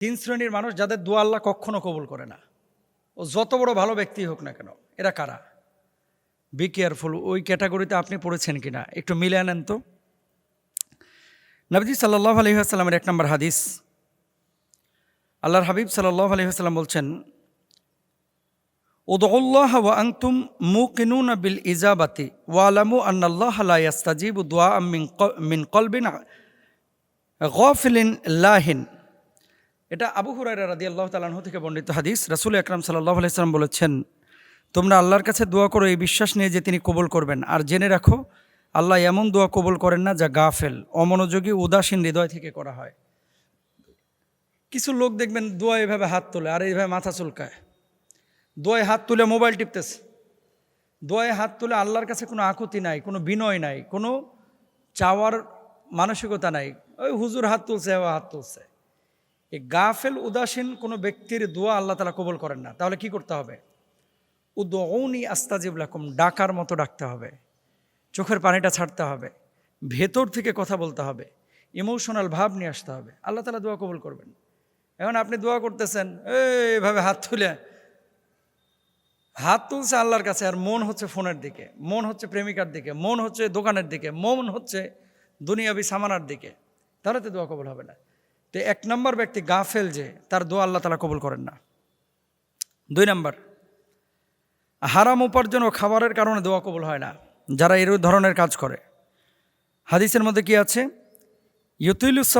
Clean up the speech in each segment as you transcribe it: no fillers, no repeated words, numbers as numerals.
তিন শ্রেণীর মানুষ যাদের দোয়া আল্লাহ কখনো কবুল করে না, ও যত বড় ভালো ব্যক্তি হোক না কেন। এরা কারা? Be careful. ওই ক্যাটাগরিতে আপনি পড়েছেন কিনা একটু মিলে আনেন তো। নবীজি সাল্লাল্লাহু আলাইহি ওয়াসাল্লামের 1 নম্বর হাদিস, আল্লাহর হাবিব সাল্লাল্লাহু আলাইহি ওয়াসাল্লাম বলছেন, উদউল্লাহ ওয়া আনতুম মুকিনুনা বিল ইজাবাতি ওয়া আলামু আন্নাল্লাহা লা ইস্তাজিবু দুআ মিন কলবিন গাফিলিন লাহিন। এটা আবু হুরায়রা রাদিয়াল্লাহু তাআলা আনহু থেকে বর্ণিত হাদিস। রাসূল আকরাম সাল্লাল্লাহু আলাইহি ওয়াসাল্লাম বলেছেন, তোমরা আল্লাহর কাছে দোয়া করো এই বিশ্বাস নিয়ে যে তিনি কবুল করবেন, আর জেনে রাখো আল্লাহ এমন দোয়া কবুল করেন না যা গাফেল, অমনোযোগী, উদাসীন হৃদয় থেকে করা হয়। কিছু লোক দেখবেন দোয়া এভাবে হাত তোলে আর এইভাবে মাথা চুলকায়, দোয়ায় হাত তুলে মোবাইল টিপতেছে, দোয়ায় হাত তুলে আল্লাহর কাছে কোনো আকুতি নাই, কোনো বিনয় নাই, কোনো চাওয়ার মানসিকতা নাই। ওই হুজুর হাত তুলছে, হাত তুলছে। এই গাফেল উদাসীন কোনো ব্যক্তির দোয়া আল্লাহ তাআলা কবুল করেন না। তাহলে কি করতে হবে? উদউনি আস্তাজিব লাকুম, ডাকার মতো ডাকতে হবে, চোখের পানিটা ছাড়তে হবে, ভেতর থেকে কথা বলতে হবে, ইমোশনাল ভাব নিয়ে আসতে হবে, আল্লাহ তাআলা দোয়া কবুল করবেন। এখন আপনি দোয়া করতেছেন এইভাবে হাত তুলে, হাত তুলছে আল্লাহর কাছে, আর মন হচ্ছে ফোনের দিকে, মন হচ্ছে প্রেমিকার দিকে, মন হচ্ছে দোকানের দিকে, মন হচ্ছে দুনিয়াবি সামানার দিকে, তাহলে তো দোয়া কবুল হবে না। তো 1 নম্বর ব্যক্তি গাফেল, যে তার দোয়া আল্লাহ তাআলা কবুল করেন না। 2 নম্বর, হারাম উপার্জন ও খাবারের কারণে দোয়া কবুল হয় না, যারা এর ধরনের কাজ করে। হাদিসের মধ্যে কি আছে? ইউতুইলুস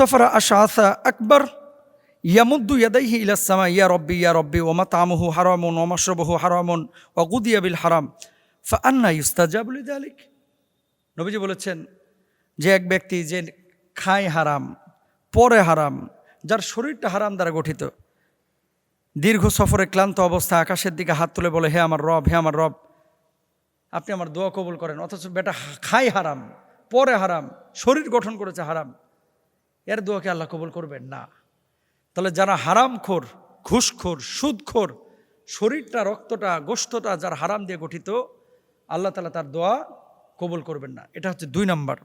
সফরা আশআসা আকবার ইয়ামুদ্দু ইয়াদাইহি ইলাস সামা ইয়া রব্বি ওয়া মাতআমুহু হারামুন ওয়া মাশরাবুহু হারামুন ওয়া গুদিয়া বিল হারাম ফাআন্না ইউস্তাজাবু লিযালিক। নবীজি বলেছেন যে এক ব্যক্তি যে খায় হারাম, পরে হারাম, যার শরীরটা হারাম দ্বারা গঠিত, দীর্ঘ সফরে ক্লান্ত অবস্থা আকাশের দিকে হাত তুলে বলে, হে আমার রব, হে আমার রব, আপনি আমার দোয়া কবুল করেন, অথচ বেটা খায় হারাম, পরে হারাম, শরীর গঠন করেছে হারাম, এর দোয়াকে আল্লাহ কবুল করবেন না। তাহলে যারা হারামখোর, ঘুষখোর, সুদখোর, শরীরটা, রক্তটা, গোশতটা যার হারাম দিয়ে গঠিত, আল্লাহ তাআলা তার দোয়া কবুল করবেন না। এটা হচ্ছে 2 নম্বর।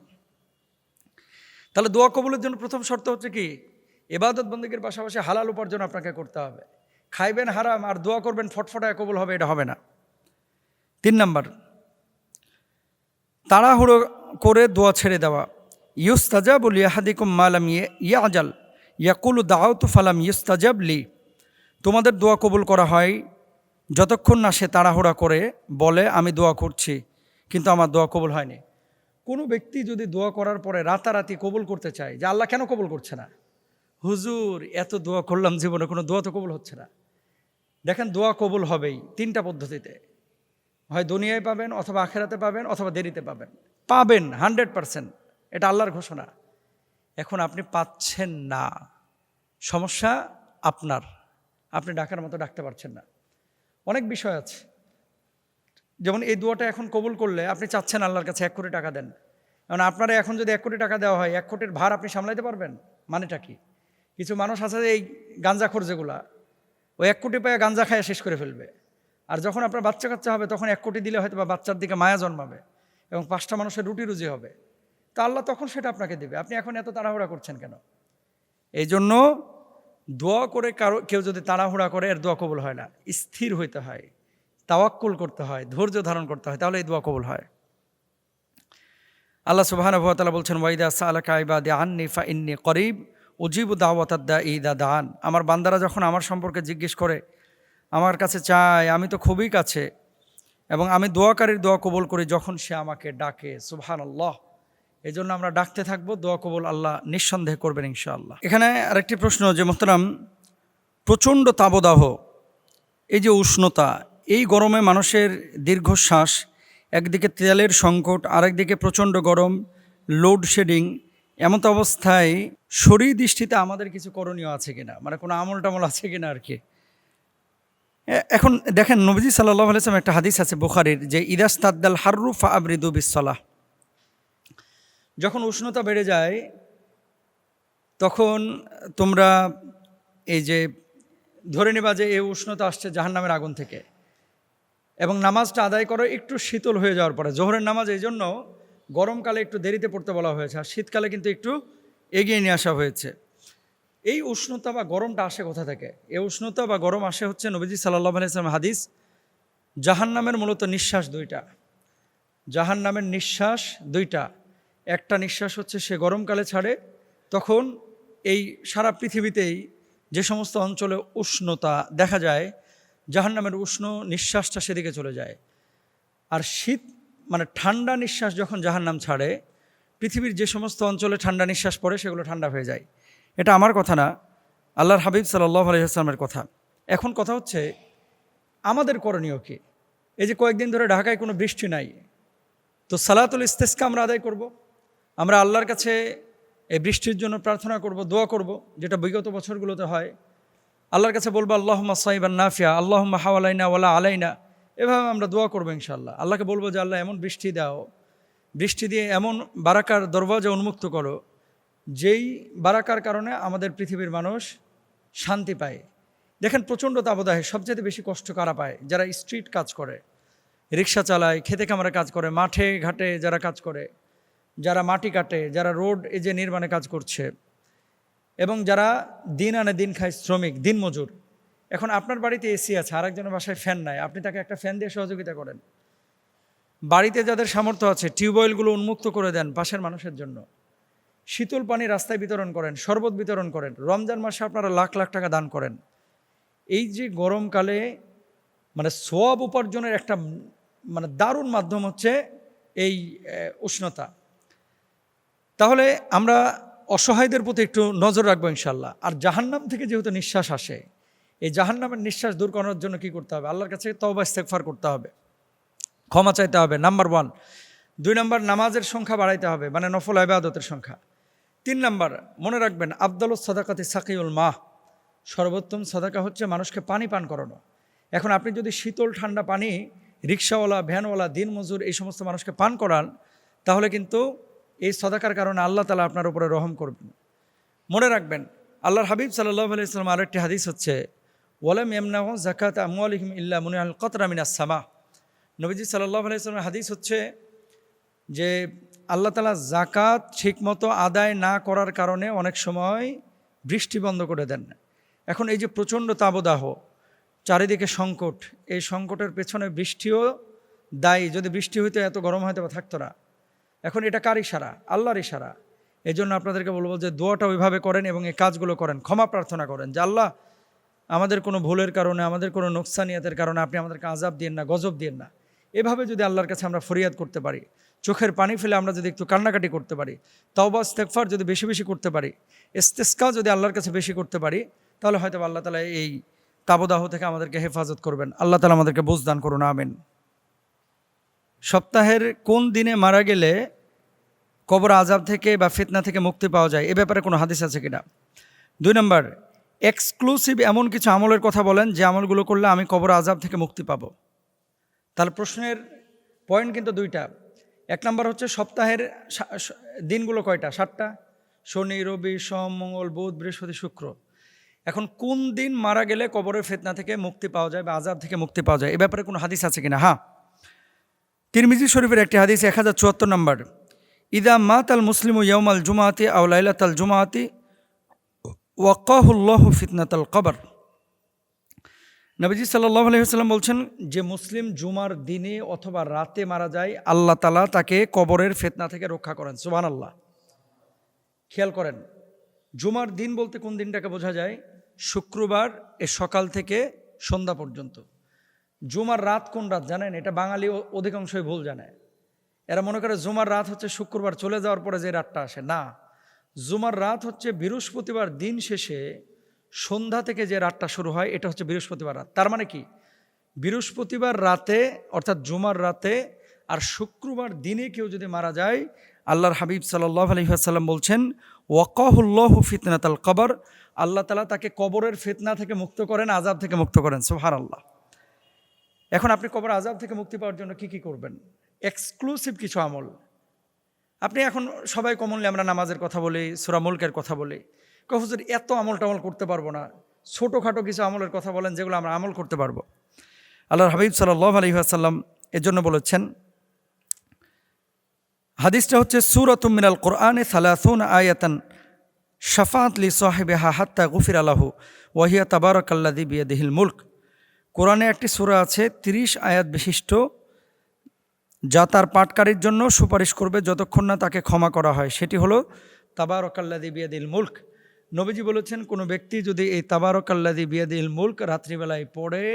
তাহলে দোয়া কবুলের জন্য প্রথম শর্ত হচ্ছে কি? ইবাদত বন্দেগীর পাশাপাশি হালাল উপার্জন আপনাকে করতে হবে। খাইবেন হারাম আর দোয়া করবেন ফটফটায় কবুল হবে, এটা হবে না। 3 নম্বর, তাড়াহুড়ো করে দোয়া ছেড়ে দেওয়া। ইউস্তাজাবু লিআহাদিকুম মা লাম ইয়াজাল ইয়াকুলু দাআউতু ফালাম ইউস্তাজাব লি। তোমাদের দোয়া কবুল করা হয় যতক্ষণ না সে তাড়াহুড়া করে বলে আমি দোয়া করছি কিন্তু আমার দোয়া কবুল হয়নি। কোনো ব্যক্তি যদি দোয়া করার পরে রাতারাতি কবুল করতে চায়, যে আল্লাহ কেন কবুল করছে না? হুজুর এত দোয়া করলাম, জীবনে কোনো দোয়া তো কবুল হচ্ছে না। দেখেন, দোয়া কবুল হবেই 3টা পদ্ধতিতে, হয় দুনিয়ায় পাবেন, অথবা আখেরাতে পাবেন, অথবা দেরিতে পাবেন। পাবেন 100%, এটা আল্লাহর ঘোষণা। এখন আপনি পাচ্ছেন না, সমস্যা আপনার, আপনি ডাকার মতো ডাকতে পারছেন না। অনেক বিষয় আছে, যেমন এই দোয়াটা এখন কবুল করলে আপনি চাচ্ছেন আল্লাহর কাছে 1 কোটি টাকা দেন। কারণ আপনারা এখন যদি 1 কোটি টাকা দেওয়া হয়, 1 কোটির ভার আপনি সামলাইতে পারবেন? মানেটা কি? কিছু মানুষ আছে এই গাঞ্জাখোর, যেগুলা ওই 1 কোটি পায়ে গাঞ্জা খায় শেষ করে ফেলবে। আর যখন আপনার বাচ্চা কাচ্চা হবে, তখন 1 কোটি দিলে হয়তো বা বাচ্চার দিকে মায়া জন্মাবে এবং 5টা মানুষের রুটি রুজি হবে, তা আল্লাহ তখন সেটা আপনাকে দেবে। আপনি এখন এত তাড়াহুড়া করছেন কেন? এই জন্য দোয়া করে কেউ যদি তাড়াহুড়া করে, এর দোয়া কবুল হয় না। স্থির হইতে হয়, তাওয়াক্কুল করতে হয়, ধৈর্য ধারণ করতে হয়, তাহলে এই দোয়া কবুল হয়। আল্লাহ সুবহানাহু ওয়া তাআলা বলছেন, ওয়াইদা সাআলাকা ইবাদি আন্নী ফাইন্নী করিব উজিবু দাওয়াতাদ দাঈ ইযা দাআন। আমার বান্দারা যখন আমার সম্পর্কে জিজ্ঞেস করে, আমার কাছে চায়, আমি তো খুবই কাছে, এবং আমি দোয়াকারীর দোয়া কবুল করি যখন সে আমাকে ডাকে। সুবহানাল্লাহ। এই জন্য আমরা ডাকতে থাকবো, দোয়া কবুল আল্লাহ নিঃসন্দেহে করবেন ইনশাআল্লাহ। এখানে আরেকটি প্রশ্ন, যে মোহতারাম, প্রচণ্ড তাপদাহ, এই যে উষ্ণতা, এই গরমে মানুষের দীর্ঘশ্বাস, একদিকে তেলের সংকট, আরেকদিকে প্রচণ্ড গরম, লোডশেডিং, এমত অবস্থায় শরীর দৃষ্টিতে আমাদের কিছু করণীয় আছে কিনা, মানে কোনো আমল টামল আছে কিনা আর কি। এখন দেখেন, নবীজি সাল্লাল্লাহু আলাইহি ওয়াসাল্লাম একটা হাদিস আছে বুখারীর, যে ইদাস্তাদ্দাল হাররু ফাআবরিদু বিসসালাহ। যখন উষ্ণতা বেড়ে যায়, তখন তোমরা এই যে ধরে নিবা যে এই উষ্ণতা আসছে জাহান্নামের আগুন থেকে, এবং নামাজটা আদায় করো একটু শীতল হয়ে যাওয়ার পরে। জোহরের নামাজ এই জন্য গরমকালে একটু দেরিতে পড়তে বলা হয়েছে, আর শীতকালে কিন্তু একটু এগিয়ে নিয়ে আসা হয়েছে। এই উষ্ণতা বা গরমটা আসে কোথা থেকে? এই উষ্ণতা বা গরম আসে হচ্ছে নবীজি সাল্লাল্লাহু আলাইহি ওয়াসাল্লাম হাদিস, জাহান্নামের মূলত নিঃশ্বাস দুইটা। জাহান্নামের নিঃশ্বাস দুইটা। একটা নিঃশ্বাস হচ্ছে সে গরমকালে ছাড়ে, তখন এই সারা পৃথিবীতেই যে সমস্ত অঞ্চলে উষ্ণতা দেখা যায়, জাহান্নামের উষ্ণ নিঃশ্বাসটা সেদিকে চলে যায়। আর শীত মানে ঠান্ডা নিঃশ্বাস যখন জাহান্নাম ছাড়ে, পৃথিবীর যে সমস্ত অঞ্চলে ঠান্ডা নিঃশ্বাস পড়ে সেগুলো ঠান্ডা হয়ে যায়। এটা আমার কথা না, আল্লাহর হাবিব সাল্লাল্লাহু আলাইহি ওয়াসাল্লামের কথা। এখন কথা হচ্ছে আমাদের করণীয় কি? এই যে কয়েকদিন ধরে ঢাকায় কোনো বৃষ্টি নাই, তো সালাতুল ইস্তেসকা আমরা আদায় করব। আমরা আল্লাহর কাছে এই বৃষ্টির জন্য প্রার্থনা করব, দোয়া করব, যেটা বিগত বছরগুলোতে হয়। আল্লাহর কাছে বলবো আল্লাহুম্মা সাইবান নাফিয়া, আল্লাহুম্মা হাওয়ালাইনা ওয়ালা আলাইনা। এভাবে আমরা দোয়া করবো ইনশাআল্লাহ। আল্লাহকে বলবো যে আল্লাহ এমন বৃষ্টি দাও, বৃষ্টি দিয়ে এমন বারাকার দরওয়াজা উন্মুক্ত করো, যেই বারাকার কারণে আমাদের পৃথিবীর মানুষ শান্তি পায়। দেখেন প্রচণ্ড তাপদাহে সবচেয়ে বেশি কষ্ট কারা পায়? যারা স্ট্রিট কাজ করে, রিক্সা চালায়, খেতে খামারে কাজ করে, মাঠে ঘাটে যারা কাজ করে, যারা মাটি কাটে, যারা রোড এই যে নির্মাণে কাজ করছে, এবং যারা দিন আনে দিন খায় শ্রমিক, দিন মজুর। এখন আপনার বাড়িতে এসি আছে, আরেকজনের বাসায় ফ্যান নাই, আপনি তাকে একটা ফ্যান দিয়ে সহযোগিতা করেন। বাড়িতে যাদের সামর্থ্য আছে টিউবওয়েলগুলো উন্মুক্ত করে দেন পাশের মানুষের জন্য। শীতল পানি রাস্তায় বিতরণ করেন, শরবত বিতরণ করেন। রমজান মাসে আপনারা লাখ লাখ টাকা দান করেন। এই যে গরমকালে মানে সোয়াব উপার্জনের একটা মানে দারুণ মাধ্যম হচ্ছে এই উষ্ণতা। তাহলে আমরা অসহায়দের প্রতি একটু নজর রাখবো ইনশাল্লাহ। আর জাহান্নাম থেকে যেহেতু নিঃশ্বাস আসে, এই জাহান্নামের নিঃশ্বাস দূর করার জন্য কি করতে হবে? আল্লাহর কাছে তওবা ইস্তেগফার করতে হবে, ক্ষমা চাইতে হবে, নাম্বার 1। 2 নাম্বার, নামাজের সংখ্যা বাড়াইতে হবে, মানে নফল ইবাদতের সংখ্যা। 3 নাম্বার, মনে রাখবেন আফদালুস সাদাকাতি সাকিউল মাহ, সর্বোত্তম সাদাকা হচ্ছে মানুষকে পানি পান করানো। এখন আপনি যদি শীতল ঠান্ডা পানি রিক্সাওয়ালা, ভ্যানওয়ালা, দিন মজুর এই সমস্ত মানুষকে পান করান, তাহলে কিন্তু এই সাদাকার কারণে আল্লাহ তাআলা আপনার উপরে রহম করবেন। মনে রাখবেন আল্লাহর হাবিব সাল্লাল্লাহু আলাইহি ওয়াসাল্লাম আরেকটি হাদিস হচ্ছে, ওয়ালাম ইয়ামনাহু যাকাত আমওয়ালিহিম ইল্লা মুনিআল কতরা মিনাস সামা। নবীজি সাল্লাল্লাহু আলাইহি ওয়াসাল্লামের হাদিস হচ্ছে যে আল্লাহ তাআলা যাকাত ঠিকমতো আদায় না করার কারণে অনেক সময় বৃষ্টি বন্ধ করে দেন। এখন এই যে প্রচণ্ড তাপদাহ, চারিদিকে সংকট, এই সংকটের পেছনে বৃষ্টিও দায়ী। যদি বৃষ্টি হইতো এত গরম হয়তো বা থাকতো না। এখন এটা কার ইশারা? আল্লাহর ইশারা। এই জন্য আপনাদেরকে বলবো যে দোয়াটা ওইভাবে করেন এবং এই কাজগুলো করেন, ক্ষমা প্রার্থনা করেন যে আল্লাহ আমাদের কোনো ভুলের কারণে, আমাদের কোনো নোকসানিয়াতের কারণে আপনি আমাদেরকে আযাব দিয়েন না, গজব দিয়েন না। এভাবে যদি আল্লাহর কাছে আমরা ফরিয়াদ করতে পারি, চোখের পানি ফেলে আমরা যদি একটু কান্নাকাটি করতে পারি, তাওবা ইস্তেগফার যদি বেশি বেশি করতে পারি, ইস্তেসকা যদি আল্লাহর কাছে বেশি করতে পারি, তাহলে হয়তো আল্লাহ তাআলা এই তাবদাহ থেকে আমাদেরকে হেফাজত করবেন। আল্লাহ তাআলা আমাদেরকে বুঝ দান করুন, আমিন। সপ্তাহের কোন দিনে মারা গেলে কবর আযাব থেকে বা ফিতনা থেকে মুক্তি পাওয়া যায়, এ ব্যাপারে কোনো হাদিস আছে কিনা? 2 নম্বর, এক্সক্লুসিভ এমন কিছু আমলের কথা বলেন যে আমলগুলো করলে আমি কবর আযাব থেকে মুক্তি পাবো। তাহলে প্রশ্নের পয়েন্ট কিন্তু 2টা। 1 নম্বর হচ্ছে সপ্তাহের দিনগুলো কয়টা? 7টা, শনি, রবি, সোম, মঙ্গল, বুধ, বৃহস্পতি, শুক্র। এখন কোন দিন মারা গেলে কবরের ফিতনা থেকে মুক্তি পাওয়া যায় বা আযাব থেকে মুক্তি পাওয়া যায়, এ ব্যাপারে কোনো হাদিস আছে কিনা? হ্যাঁ, তিরমিজি শরীফের একটি হাদিস 1074 নম্বর, ইদা মাতাল মুসলিমু ইয়াউমাল জুমাআতি আও লাইলাতাল জুমাআতি ওয়াকাহুল্লাহু ফিতনাতাল কবর। নবীজি সাল্লাল্লাহু আলাইহি ওয়াসাল্লাম বলছেন, যে মুসলিম জুমার দিনে অথবা রাতে মারা যায়, আল্লাহ তাআলা তাকে কবরের ফিতনা থেকে রক্ষা করেন। সুবহানাল্লাহ। খেয়াল করেন, জুমার দিন বলতে কোন দিনটাকে বোঝা যায়? শুক্রবার এ সকাল থেকে সন্ধ্যা পর্যন্ত। জুমার রাত কোন রাত জানেন? এটা বাঙালি অধিকাংশই ভুল জানে। এরা মনে করে জুমার রাত হচ্ছে শুক্রবার চলে যাওয়ার পরে যে রাতটা আসে। না, জুমার রাত হচ্ছে বৃহস্পতিবার দিন শেষে সন্ধ্যা থেকে যে রাতটা শুরু হয়, এটা হচ্ছে বৃহস্পতিবার রাত। তার মানে কি, বৃহস্পতিবার রাতে অর্থাৎ জুমার রাতে আর শুক্রবার দিনে কেউ যদি মারা যায়, আল্লাহর হাবিব সাল্লাল্লাহু আলাইহি ওয়াসাল্লাম বলছেন, ওয়াকাহুল্লাহু ফিতনাতাল কবর, আল্লাহ তাআলা তাকে কবরের ফিতনা থেকে মুক্ত করেন, আযাব থেকে মুক্ত করেন। সুবহানাল্লাহ। এখন আপনি কবর আযাব থেকে মুক্তি পাওয়ার জন্য কি কি করবেন? এক্সক্লুসিভ কিছু আমল। আপনি এখন সবাই কমনলি আমরা নামাজের কথা বলি, সূরা মুলকের কথা বলি, হুজুর এত আমল টামল করতে পারবো না, ছোটোখাটো কিছু আমলের কথা বলেন যেগুলো আমরা আমল করতে পারবো। আল্লাহর হাবিব সাল্লাল্লাহু আলাইহি ওয়াসাল্লাম এর জন্য বলেছেন, হাদিসটা হচ্ছে সূরাতুম মিনাল কোরআনে সালাসুন আয়াতান শাফাআত লি সাহিবিহা হাত্তা গুফিরা লাহু ওয়া হিয়া তাবারাকাল্লাযী বিয়াদিহিল মুলক। কোরআনে একটি সূরা আছে 30 আয়াত বিশিষ্ট, যা তার পাঠকারীর জন্য সুপারিশ করবে যতক্ষণ না তাকে ক্ষমা করা হয়। সেটি হলো তাবারাকাল্লাযী বিয়াদিহিল মুলক। নবীজি বলেছেন, কোনো ব্যক্তি যদি এই তাবারাকাল্লাযী বিয়াদিহিল মুলক রাত্রিবেলায় পড়ে,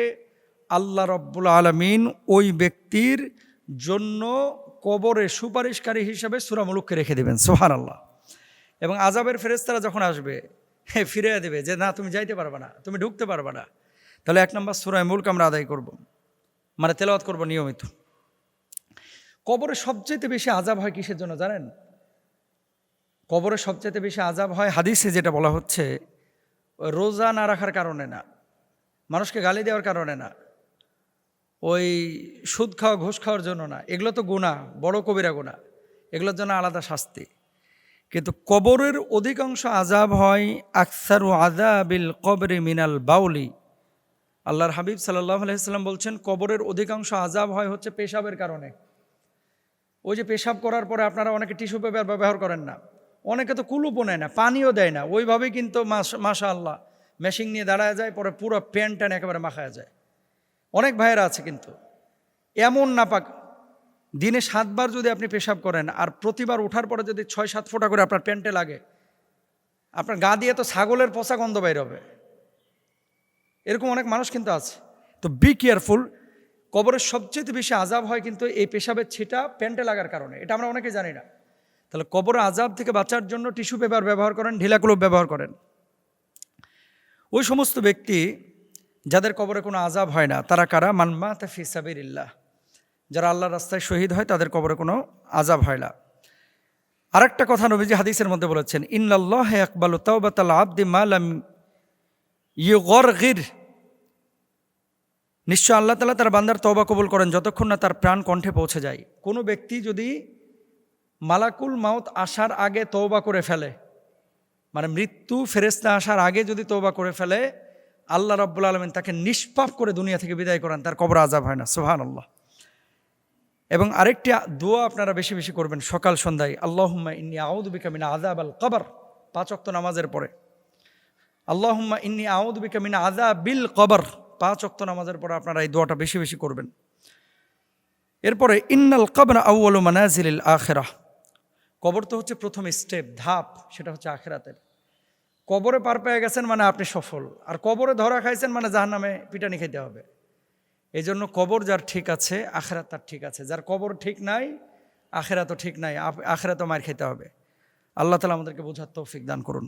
আল্লাহ রব্বুল আলামিন ওই ব্যক্তির জন্য কবরে সুপারিশকারী হিসেবে সূরা মুলুককে রেখে দেবেন। সুবহানাল্লাহ। এবং আযাবের ফেরেশতারা যখন আসবে, ফিরিয়ে দেবে যে না, তুমি যাইতে পারবে না, তুমি ঢুকতে পারবে না। তাহলে 1 নম্বর সূরা মুলক আমরা আদায় করব, মানে তেলাওয়াত করব নিয়মিত। কবরে সবচেয়ে বেশি আযাব হয় কিসের জন্য জানেন? কবরে সবচেয়ে বেশি আযাব হয়, হাদিসে যেটা বলা হচ্ছে, রোজা না রাখার কারণে না, মানুষকে গালি দেওয়ার কারণে না, ওই সুদ খাওয়া ঘুষ খাওয়ার জন্য না, এগুলো তো গুনাহ, বড় কবিরা গুনাহ, এগুলোর জন্য আলাদা শাস্তি। কিন্তু কবরের অধিকাংশ আযাব হয় আকসারু আযাবিল কবরি মিনাল বাউলি। আল্লাহর হাবিব সাল্লাল্লাহু আলাইহি সাল্লাম বলছেন, কবরের অধিকাংশ আযাব হয় হচ্ছে পেশাবের কারণে। ওই যে পেশাব করার পরে আপনারা অনেকে টিস্যু পেপার ব্যবহার করেন না, অনেকে তো কুলুপও নেয় না, পানিও দেয় না, ওইভাবেই কিন্তু মাশাআল্লাহ মেশিন নিয়ে দাঁড়ায় যায়, পরে পুরো প্যান্ট ট্যান একেবারে মাখায় যায়। অনেক ভাইয়েরা আছে কিন্তু এমন নাপাক, দিনে 7 বার যদি আপনি পেশাব করেন আর প্রতিবার ওঠার পরে যদি 6-7 ফোঁটা করে আপনার প্যান্টে লাগে, আপনার গা দিয়ে তো ছাগলের পচা গন্ধ বাইর হবে। এরকম অনেক মানুষ কিন্তু আছে। তো বি কেয়ারফুল। কবরের সবচেয়ে বেশি আযাব হয় কিন্তু এই পেশাবের ছিটা প্যান্টে লাগার কারণে, এটা আমরা অনেকে জানি না। তাহলে কবরের আযাব থেকে বাঁচার জন্য টিস্যু পেপার ব্যবহার করেন, ঢিলা কলপ ব্যবহার করেন। ওই সমস্ত ব্যক্তি যাদের কবরে কোনো আযাব হয় না, তারা কারা? মান মাতা ফি সাবিলিল্লাহ, যারা আল্লাহর রাস্তায় শহীদ হয় তাদের কবরে কোনো আযাব হয় না। আরেকটা কথা নবীজি হাদিসের মধ্যে বলেছেন, ইন্নাল্লাহা ইয়াকবালু তাওবাতাল আবদি মা লাম ইউগরগির। নিশ্চয় আল্লাহ তাআলা তার বান্দার তওবা কবুল করেন যতক্ষণ না তার প্রাণ কণ্ঠে পৌঁছে যায়। কোনো ব্যক্তি যদি মালাকুল মাউত আসার আগে তওবা করে ফেলে, মানে মৃত্যু ফেরেশতা আসার আগে যদি তওবা করে ফেলে, আল্লাহ রাব্বুল আলামিন তাকে নিষ্পাপ করে দুনিয়া থেকে বিদায় করেন, তার কবরে আযাব হয় না। সুবহানাল্লাহ। এবং আরেকটি দোয়া আপনারা বেশি বেশি করবেন সকাল সন্ধ্যায়, আল্লাহুম্মা ইন্নী আউযু বিকা মিন আযাবিল কবর। 5 ওয়াক্ত নামাজের পরে আল্লাহুম্মা ইন্নী আউযু বিকা মিন আযাবিল কবর, 5 ওয়াক্ত নামাজের পরে আপনারা এই দোয়াটা বেশি বেশি করবেন। এরপরে ইন্নাল কবর আউয়ালু মানাজিলিল আখিরাহ। কবর তো হচ্ছে প্রথম স্টেপ, ধাপ, সেটা হচ্ছে আখিরাতের। কবরে পার পেয়ে গেছেন মানে আপনি সফল, আর কবরে ধরা খাইছেন মানে জাহান্নামে পিটানি খেতে হবে। এই জন্য কবর যার ঠিক আছে, আখিরাত তার ঠিক আছে। যার কবর ঠিক নাই, আখিরাতও ঠিক নাই, আখিরাতও মার খেতে হবে। আল্লাহ তাআলা আমাদেরকে বোঝার তৌফিক দান করুন।